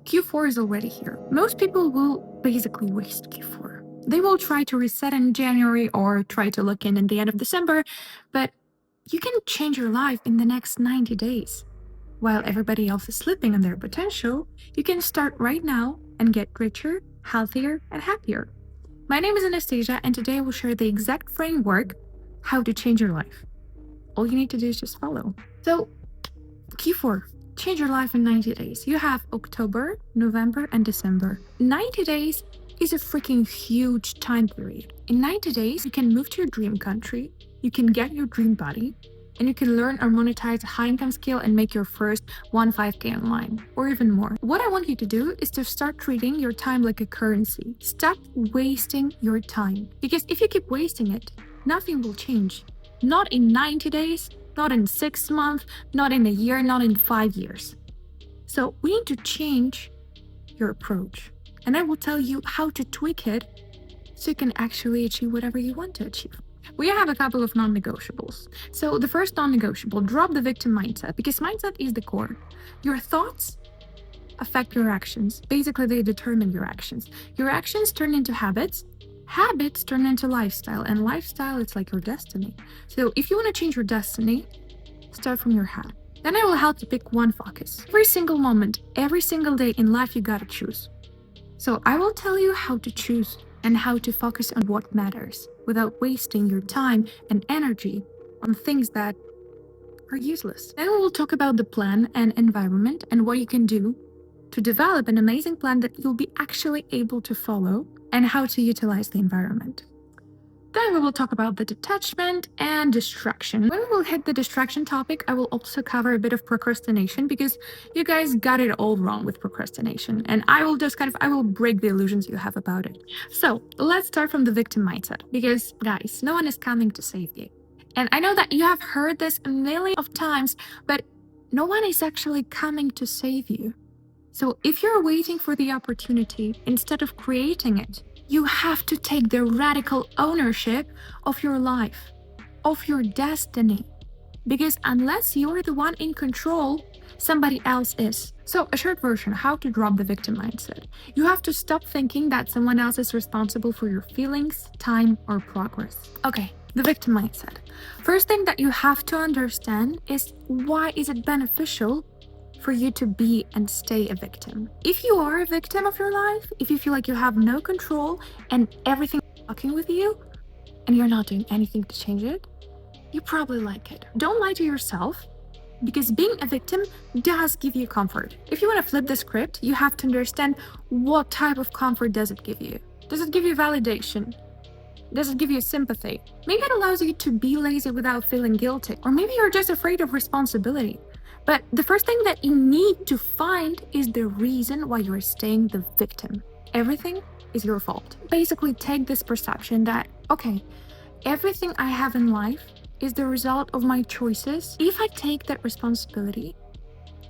Q4 is already here. Most people will basically waste Q4. They will try to reset in January or try to look in the end of December, but you can change your life in the next 90 days. While everybody else is sleeping on their potential, you can start right now and get richer, healthier, and happier. My name is Anastasia, and today I will share the exact framework how to change your life. All you need to do is just follow. So, Q4, change your life in 90 days. You have October, November, and December. 90 days is a freaking huge time period. In 90 days, you can move to your dream country, you can get your dream body, and you can learn or monetize a high income skill and make your first 5K online, or even more. What I want you to do is to start treating your time like a currency. Stop wasting your time. Because if you keep wasting it, nothing will change. Not in 90 days, not in 6 months, not in a year, not in 5 years. So we need to change your approach. And I will tell you how to tweak it so you can actually achieve whatever you want to achieve. We have a couple of non-negotiables. So the first non-negotiable, drop the victim mindset, because mindset is the core. Your thoughts affect your actions. Basically, they determine your actions. Your actions turn into habits. Habits turn into lifestyle, and lifestyle is like your destiny. So if you want to change your destiny, start from your head. Then I will help you pick one focus. Every single moment, every single day in life, you gotta choose. So I will tell you how to choose and how to focus on what matters without wasting your time and energy on things that are useless. Then we will talk about the plan and environment and what you can do to develop an amazing plan that you'll be actually able to follow and how to utilize the environment. Then we will talk about the detachment and distraction. When we will hit the distraction topic, I will also cover a bit of procrastination because you guys got it all wrong with procrastination. And I will just I will break the illusions you have about it. So let's start from the victim mindset because guys, no one is coming to save you. And I know that you have heard this a million of times, but no one is actually coming to save you. So if you're waiting for the opportunity instead of creating it, you have to take the radical ownership of your life, of your destiny. Because unless you're the one in control, somebody else is. So a short version, how to drop the victim mindset. You have to stop thinking that someone else is responsible for your feelings, time, or progress. Okay, the victim mindset. First thing that you have to understand is why is it beneficial for you to be and stay a victim. If you are a victim of your life, if you feel like you have no control and everything is fucking with you, and you're not doing anything to change it, you probably like it. Don't lie to yourself, because being a victim does give you comfort. If you want to flip the script, you have to understand what type of comfort does it give you. Does it give you validation? Does it give you sympathy? Maybe it allows you to be lazy without feeling guilty, or maybe you're just afraid of responsibility. But the first thing that you need to find is the reason why you're staying the victim. Everything is your fault. Basically, take this perception that, okay, everything I have in life is the result of my choices. If I take that responsibility,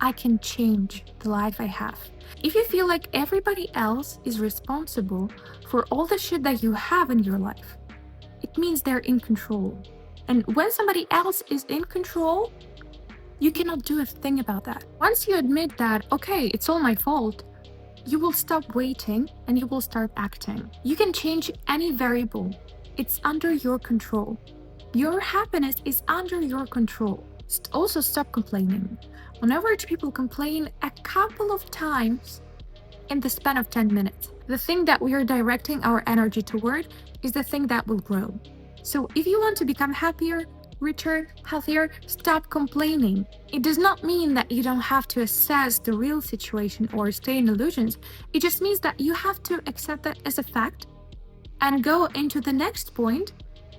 I can change the life I have. If you feel like everybody else is responsible for all the shit that you have in your life, it means they're in control. And when somebody else is in control, you cannot do a thing about that. Once you admit that, okay, it's all my fault, you will stop waiting and you will start acting. You can change any variable. It's under your control. Your happiness is under your control. Also, stop complaining. On average, people complain a couple of times in the span of 10 minutes. The thing that we are directing our energy toward is the thing that will grow. So if you want to become happier, richer, healthier, stop complaining. It does not mean that you don't have to assess the real situation or stay in illusions. It just means that you have to accept that as a fact and go into the next point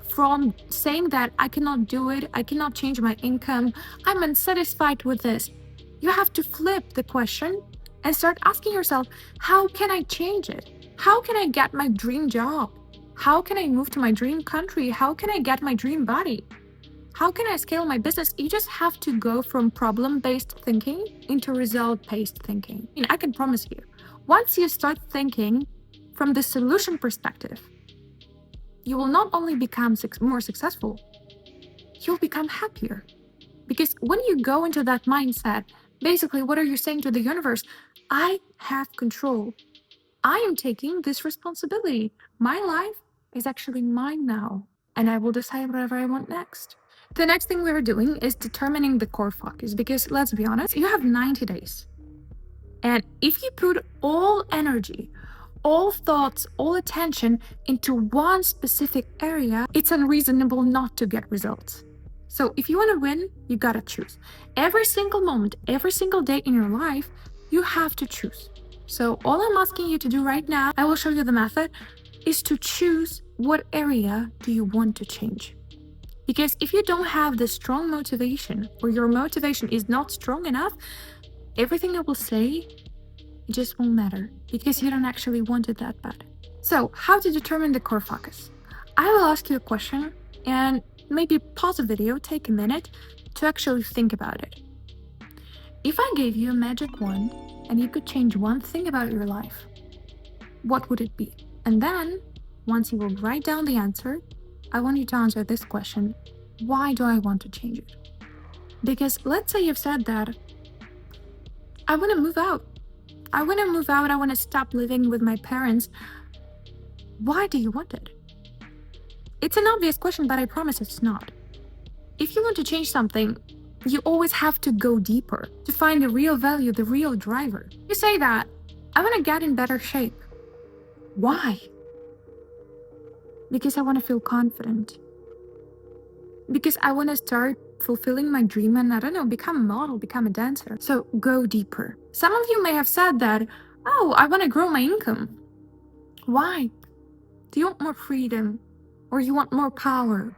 from saying that I cannot do it, I cannot change my income, I'm unsatisfied with this. You have to flip the question and start asking yourself, how can I change it? How can I get my dream job? How can I move to my dream country? How can I get my dream body? How can I scale my business? You just have to go from problem-based thinking into result-based thinking. I can promise you, once you start thinking from the solution perspective, you will not only become more successful, you'll become happier. Because when you go into that mindset, Basically, what are you saying to the universe? I have control. I am taking this responsibility. My life is actually mine now, and I will decide whatever I want next. The next thing we're doing is determining the core focus, because let's be honest, you have 90 days. And if you put all energy, all thoughts, all attention into one specific area, it's unreasonable not to get results. So if you want to win, you gotta choose. Every single moment, every single day in your life, you have to choose. So all I'm asking you to do right now, I will show you the method, is to choose what area do you want to change. Because if you don't have the strong motivation, or your motivation is not strong enough, everything I will say, it just won't matter, because you don't actually want it that bad. So, how to determine the core focus? I will ask you a question and maybe pause the video, take a minute to actually think about it. If I gave you a magic wand and you could change one thing about your life, what would it be? And then, once you will write down the answer, I want you to answer this question: why do I want to change it? Because let's say you've said that I want to move out. I want to move out. I want to stop living with my parents. Why do you want it? It's an obvious question, but I promise it's not. If you want to change something, you always have to go deeper to find the real value, the real driver. You say that, I want to get in better shape. Why? Because I want to feel confident. Because I want to start fulfilling my dream and, I don't know, become a model, become a dancer. So go deeper. Some of you may have said that, oh, I want to grow my income. Why? Do you want more freedom? Or you want more power?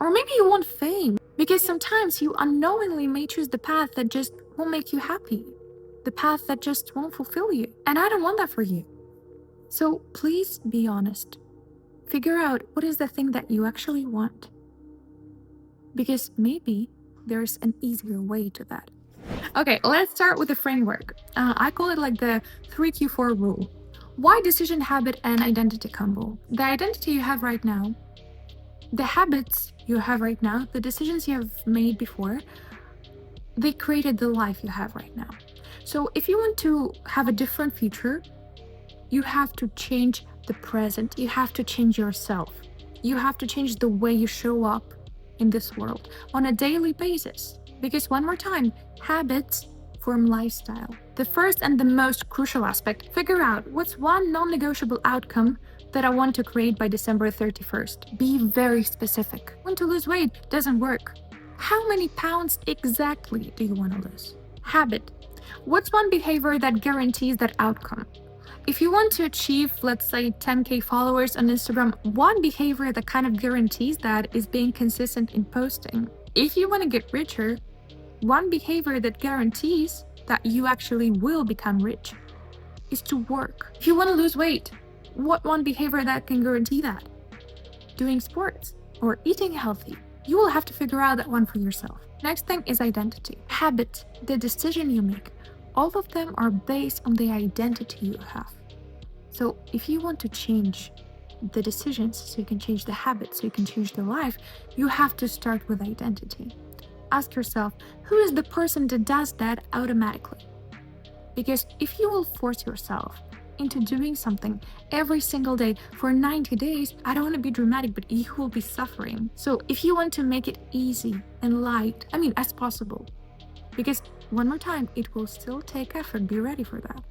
Or maybe you want fame? Because sometimes you unknowingly may choose the path that just won't make you happy. The path that just won't fulfill you. And I don't want that for you. So please be honest. Figure out what is the thing that you actually want. Because maybe there's an easier way to that. Okay, let's start with the framework. I call it like the 3Q4 rule. Why decision, habit, and identity combo? The identity you have right now, the habits you have right now, the decisions you have made before, they created the life you have right now. So if you want to have a different future, you have to change the present. You have to change yourself. You have to change the way you show up in this world on a daily basis. Because one more time, habits form lifestyle. The first and the most crucial aspect, figure out what's one non-negotiable outcome that I want to create by December 31st. Be very specific. Want to lose weight? Doesn't work. How many pounds exactly do you want to lose? Habit. What's one behavior that guarantees that outcome? If you want to achieve, let's say, 10K followers on Instagram, one behavior that kind of guarantees that is being consistent in posting. If you want to get richer, one behavior that guarantees that you actually will become rich is to work. If you want to lose weight, what one behavior that can guarantee that? Doing sports or eating healthy. You will have to figure out that one for yourself. Next thing is identity. Habit, the decision you make. All of them are based on the identity you have. So if you want to change the decisions so you can change the habits, so you can change the life, you have to start with identity. Ask yourself, who is the person that does that automatically? Because if you will force yourself into doing something every single day for 90 days, I don't want to be dramatic, but you will be suffering. So if you want to make it easy and light, as possible, because one more time, it will still take effort, be ready for that.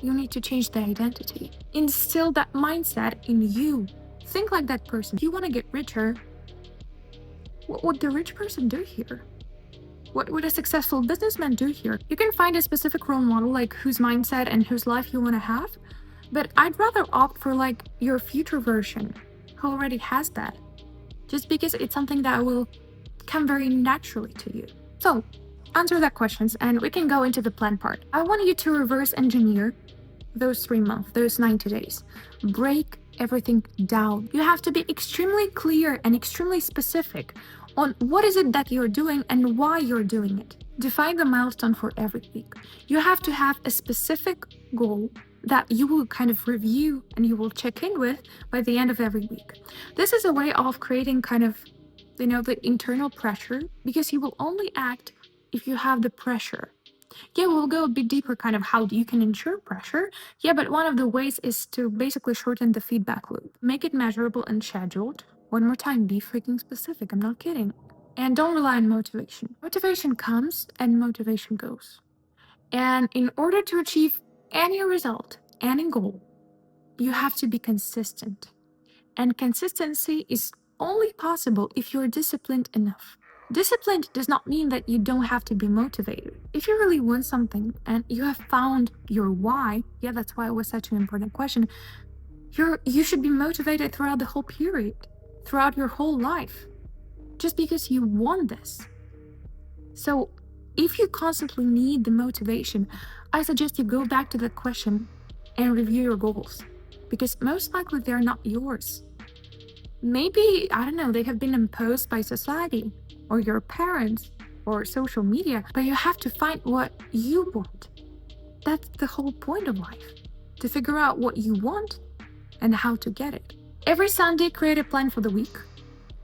You need to change the identity. Instill that mindset in you. Think like that person. If you want to get richer, what would the rich person do here? What would a successful businessman do here? You can find a specific role model, like whose mindset and whose life you want to have, but I'd rather opt for like your future version who already has that, just because it's something that will come very naturally to you. So answer that questions and we can go into the plan part. I want you to reverse engineer those 3 months, those 90 days. Break everything down. You have to be extremely clear and extremely specific on what is it that you're doing and why you're doing it. Define the milestone for every week. You have to have a specific goal that you will kind of review and you will check in with by the end of every week. This is a way of creating kind of, the internal pressure, because you will only act if you have the pressure. Yeah, we'll go a bit deeper, kind of how you can ensure pressure. Yeah, but one of the ways is to basically shorten the feedback loop. Make it measurable and scheduled. One more time, be freaking specific. I'm not kidding. And don't rely on motivation. Motivation comes and motivation goes. And in order to achieve any result, any goal, you have to be consistent. And consistency is only possible if you're disciplined enough. Disciplined does not mean that you don't have to be motivated. If you really want something and you have found your why, yeah, that's why it was such an important question, you should be motivated throughout the whole period, throughout your whole life, just because you want this. So if you constantly need the motivation, I suggest you go back to that question and review your goals, because most likely they're not yours. Maybe, I don't know, they have been imposed by society or your parents or social media, but you have to find what you want. That's the whole point of life, to figure out what you want and how to get it. Every Sunday, create a plan for the week.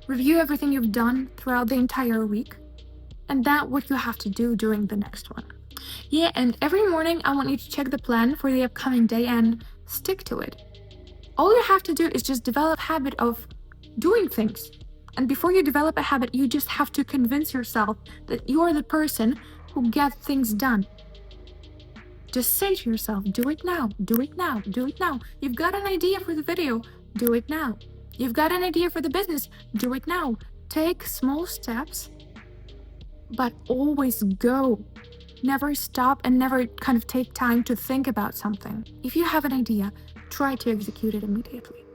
Review everything you've done throughout the entire week, and that's what you have to do during the next one. Yeah, and every morning I want you to check the plan for the upcoming day and stick to it. All you have to do is just develop a habit of doing things. And before you develop a habit, you just have to convince yourself that you're the person who gets things done. Just say to yourself, do it now, do it now, do it now. You've got an idea for the video, do it now. You've got an idea for the business, do it now. Take small steps, but always go. Never stop and never kind of take time to think about something. If you have an idea, try to execute it immediately.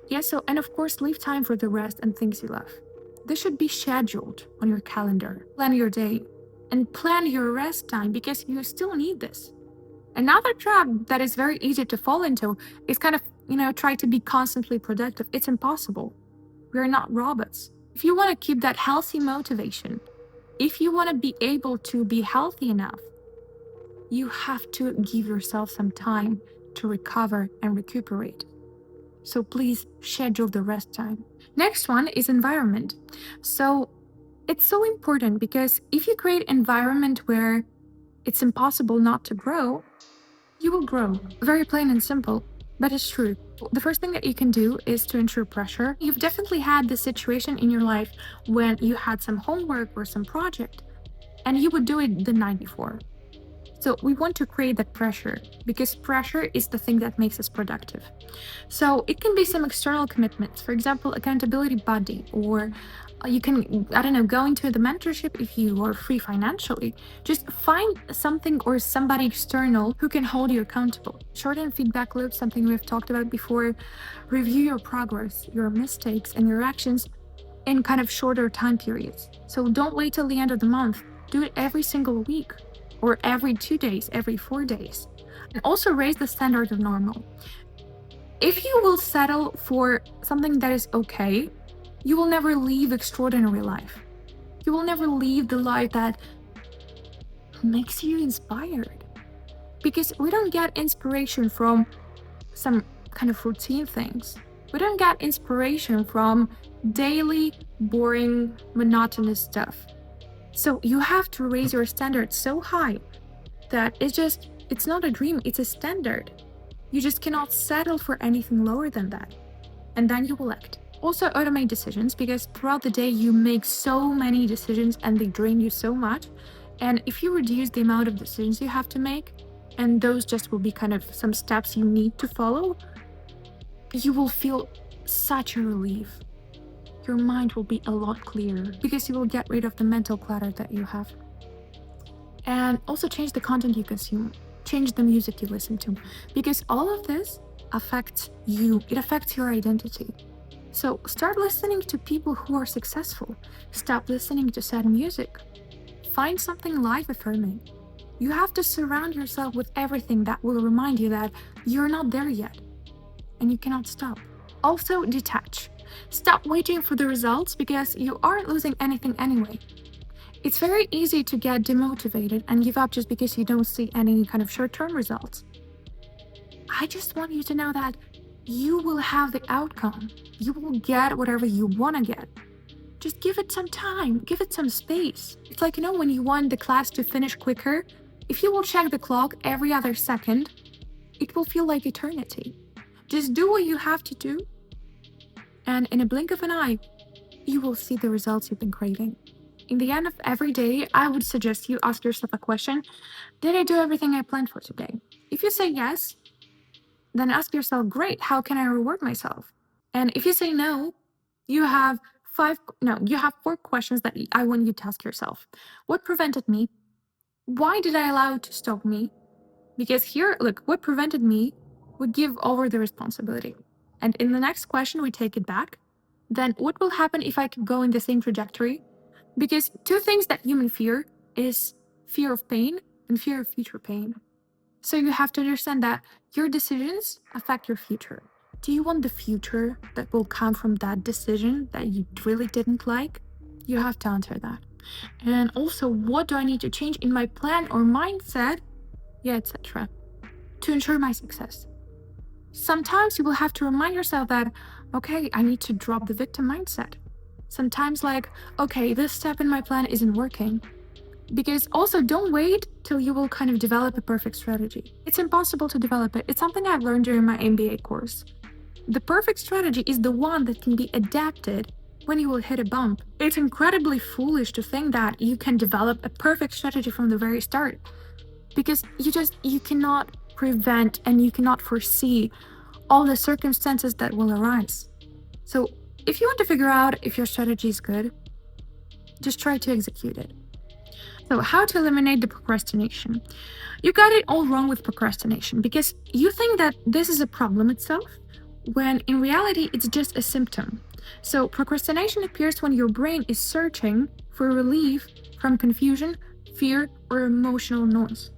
Yeah, so, and of course, leave time for the rest and things you love. This should be scheduled on your calendar. Plan your day and plan your rest time, because you still need this. Another trap that is very easy to fall into is kind of, try to be constantly productive. It's impossible. We're not robots. If you want to keep that healthy motivation, if you want to be able to be healthy enough, you have to give yourself some time to recover and recuperate. So please schedule the rest time. Next one is environment. So it's so important, because if you create an environment where it's impossible not to grow, you will grow. Very plain and simple, but it's true. The first thing that you can do is to ensure pressure. You've definitely had this situation in your life when you had some homework or some project and you would do it the night before. So we want to create that pressure, because pressure is the thing that makes us productive. So it can be some external commitments, for example, accountability buddy, or you can, I don't know, go into the mentorship if you are free financially. Just find something or somebody external who can hold you accountable. Shorten feedback loops, something we've talked about before. Review your progress, your mistakes, and your actions in kind of shorter time periods. So don't wait till the end of the month. Do it every single week, or every 2 days, every 4 days. And also raise the standard of normal. If you will settle for something that is okay, you will never live extraordinary life. You will never live the life that makes you inspired. Because we don't get inspiration from some kind of routine things. We don't get inspiration from daily, boring, monotonous stuff. So you have to raise your standards so high that it's not a dream, it's a standard. You just cannot settle for anything lower than that. And then you will act. Also, automate decisions, because throughout the day you make so many decisions and they drain you so much. And if you reduce the amount of decisions you have to make, and those just will be kind of some steps you need to follow, you will feel such a relief. Your mind will be a lot clearer, because you will get rid of the mental clutter that you have. And also change the content you consume, change the music you listen to, because all of this affects you, it affects your identity. So start listening to people who are successful. Stop listening to sad music. Find something life-affirming. You have to surround yourself with everything that will remind you that you're not there yet, and you cannot stop. Also, detach. Stop waiting for the results, because you aren't losing anything anyway. It's very easy to get demotivated and give up just because you don't see any kind of short-term results. I just want you to know that you will have the outcome. You will get whatever you want to get. Just give it some time, give it some space. It's like, when you want the class to finish quicker, If you will check the clock every other second, it will feel like eternity. Just do what you have to do, and in a blink of an eye, you will see the results you've been craving. In the end of every day, I would suggest you ask yourself a question: did I do everything I planned for today? If you say yes, then ask yourself, great, how can I reward myself? And if you say no, you have four questions that I want you to ask yourself. What prevented me? Why did I allow it to stop me? Because here, look, what prevented me would give over the responsibility. And in the next question, we take it back. Then what will happen if I keep going the same trajectory? Because two things that humans fear is fear of pain and fear of future pain. So you have to understand that your decisions affect your future. Do you want the future that will come from that decision that you really didn't like? You have to answer that. And also, what do I need to change in my plan or mindset? Yeah, etc. to ensure my success. Sometimes you will have to remind yourself that, okay, I need to drop the victim mindset. Sometimes, like, okay, this step in my plan isn't working. Because also, don't wait till you will kind of develop a perfect strategy. It's impossible to develop it. It's something I've learned during my MBA course. The perfect strategy is the one that can be adapted when you will hit a bump. It's incredibly foolish to think that you can develop a perfect strategy from the very start, because you cannot prevent and you cannot foresee all the circumstances that will arise. So if you want to figure out if your strategy is good, just try to execute it. So how to eliminate the procrastination? You got it all wrong with procrastination, because you think that this is a problem itself, when in reality it's just a symptom. So procrastination appears when your brain is searching for relief from confusion, fear, or emotional noise.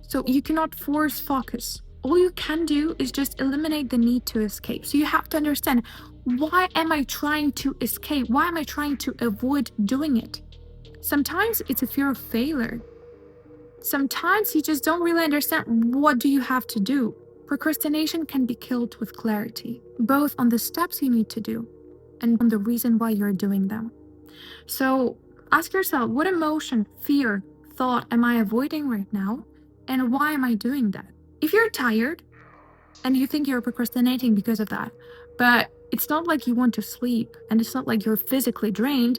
So you cannot force focus. All you can do is just eliminate the need to escape. So you have to understand, why am I trying to escape? Why am I trying to avoid doing it? Sometimes it's a fear of failure. Sometimes you just don't really understand what do you have to do. Procrastination can be killed with clarity, both on the steps you need to do and on the reason why you're doing them. So ask yourself, what emotion, fear, thought am I avoiding right now? And why am I doing that? If you're tired and you think you're procrastinating because of that, but it's not like you want to sleep and it's not like you're physically drained,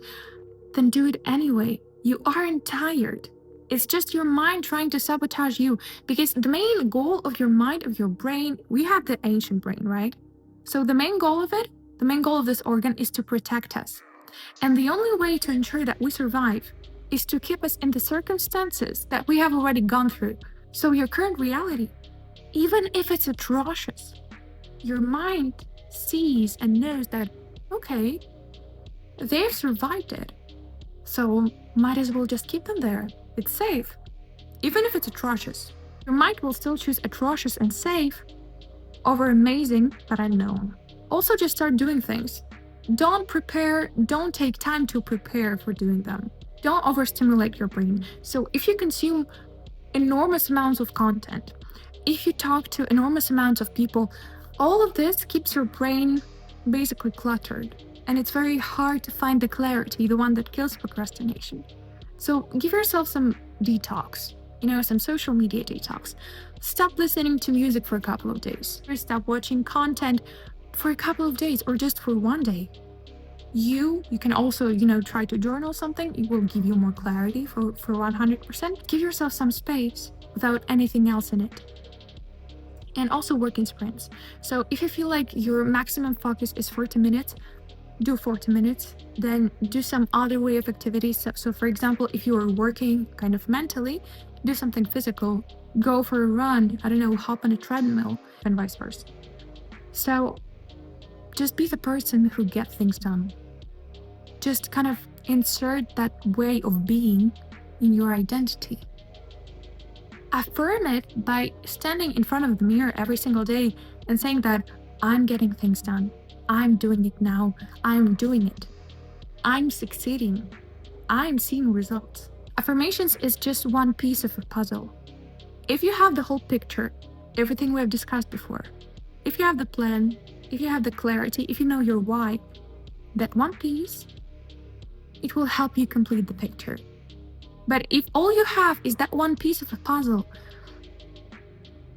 then do it anyway. You aren't tired. It's just your mind trying to sabotage you, because the main goal of your mind, of your brain, we have the ancient brain, right? So the main goal of this organ is to protect us. And the only way to ensure that we survive is to keep us in the circumstances that we have already gone through. So your current reality, even if it's atrocious, your mind sees and knows that, okay, they've survived it. So might as well just keep them there. It's safe. Even if it's atrocious, your mind will still choose atrocious and safe over amazing but unknown. Also, just start doing things. Don't take time to prepare for doing them. Don't overstimulate your brain. So if you consume enormous amounts of content, if you talk to enormous amounts of people, all of this keeps your brain basically cluttered. And it's very hard to find the clarity, the one that kills procrastination. So give yourself some detox, some social media detox. Stop listening to music for a couple of days, or stop watching content for a couple of days, or just for one day. You can also, try to journal something. It will give you more clarity for 100%. Give yourself some space without anything else in it. And also work in sprints. So if you feel like your maximum focus is 40 minutes, do 40 minutes, then do some other way of activities. So for example, if you are working kind of mentally, do something physical, go for a run, hop on a treadmill, and vice versa. So just be the person who gets things done. Just kind of insert that way of being in your identity. Affirm it by standing in front of the mirror every single day and saying that I'm getting things done. I'm doing it now. I'm doing it. I'm succeeding. I'm seeing results. Affirmations is just one piece of a puzzle. If you have the whole picture, everything we have discussed before, if you have the plan, if you have the clarity, if you know your why, that one piece, it will help you complete the picture. But if all you have is that one piece of a puzzle,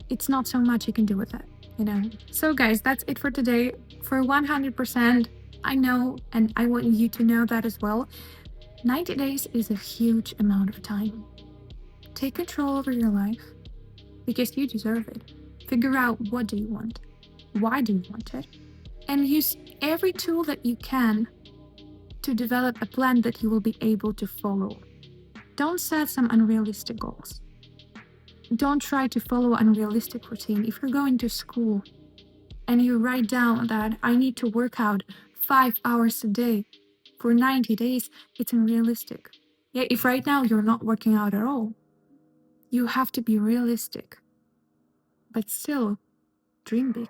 it's not so much you can do with it, you know? So, guys, that's it for today. For 100%, I know, and I want you to know that as well. 90 days is a huge amount of time. Take control over your life because you deserve it. Figure out what do you want, why do you want it, and use every tool that you can to develop a plan that you will be able to follow. Don't set some unrealistic goals. Don't try to follow unrealistic routine. If you're going to school and you write down that I need to work out 5 hours a day for 90 days, it's unrealistic. Yeah, if right now you're not working out at all, you have to be realistic. But still, dream big.